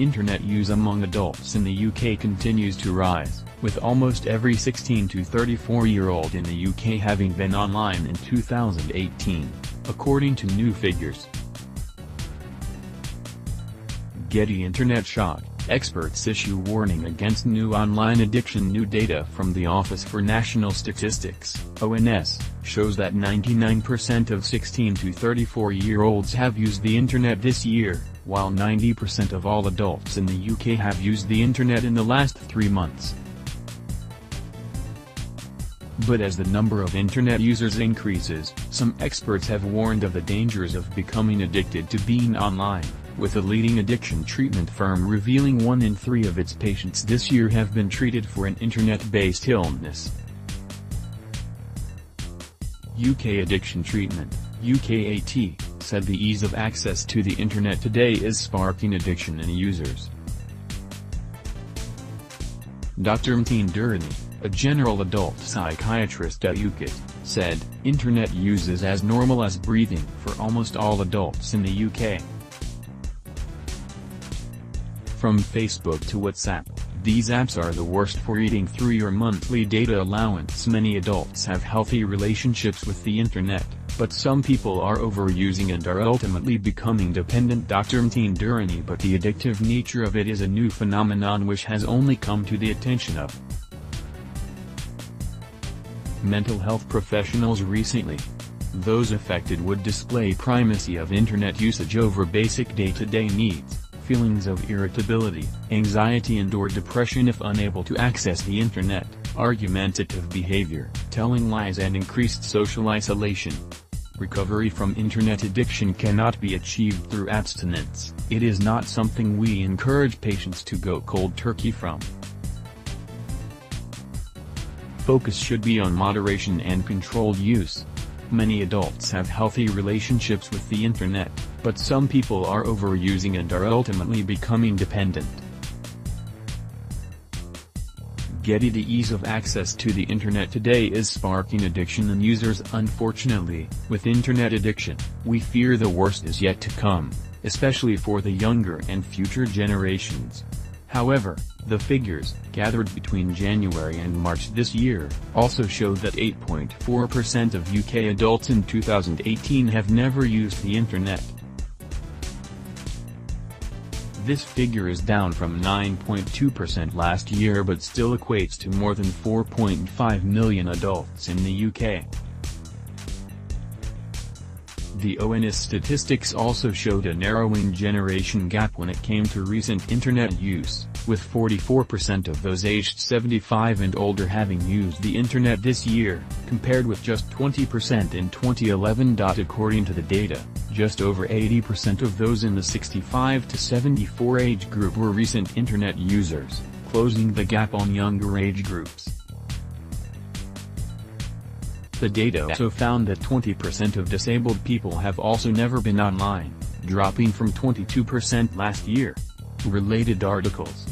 Internet use among adults in the UK continues to rise, with almost every 16 to 34-year-old in the UK having been online in 2018, according to new figures. Getty Internet shock. Experts issue warning against new online addiction. New data from the Office for National Statistics (ONS) shows that 99% of 16 to 34-year-olds have used the Internet this year, while 90% of all adults in the UK have used the Internet in the last 3 months. But as the number of Internet users increases, some experts have warned of the dangers of becoming addicted to being online, with a leading addiction treatment firm revealing 1 in 3 of its patients this year have been treated for an Internet-based illness. UK Addiction Treatment, UKAT, said the ease of access to the Internet today is sparking addiction in users. Dr. Martin Durrani, a general adult psychiatrist at UKAT, said, "Internet use is as normal as breathing for almost all adults in the UK. From Facebook to WhatsApp, these apps are the worst for eating through your monthly data allowance. Many adults have healthy relationships with the Internet, but some people are overusing and are ultimately becoming dependent." Dr. Martin Durrani. But the addictive nature of it is a new phenomenon which has only come to the attention of mental health professionals recently. Those affected would display primacy of Internet usage over basic day-to-day needs, feelings of irritability, anxiety and/or depression if unable to access the Internet, argumentative behavior, telling lies and increased social isolation. Recovery from Internet addiction cannot be achieved through abstinence. It is not something we encourage patients to go cold turkey from. Focus should be on moderation and controlled use. Many adults have healthy relationships with the Internet, but some people are overusing and are ultimately becoming dependent. Getty. The ease of access to the Internet today is sparking addiction in users. Unfortunately, with Internet addiction, we fear the worst is yet to come, especially for the younger and future generations. However, the figures, gathered between January and March this year, also show that 8.4% of UK adults in 2018 have never used the Internet. This figure is down from 9.2% last year but still equates to more than 4.5 million adults in the UK. The ONS statistics also showed a narrowing generation gap when it came to recent Internet use, with 44% of those aged 75 and older having used the Internet this year, compared with just 20% in 2011. According to the data, just over 80% of those in the 65 to 74 age group were recent Internet users, closing the gap on younger age groups. The data also found that 20% of disabled people have also never been online, dropping from 22% last year. Related articles.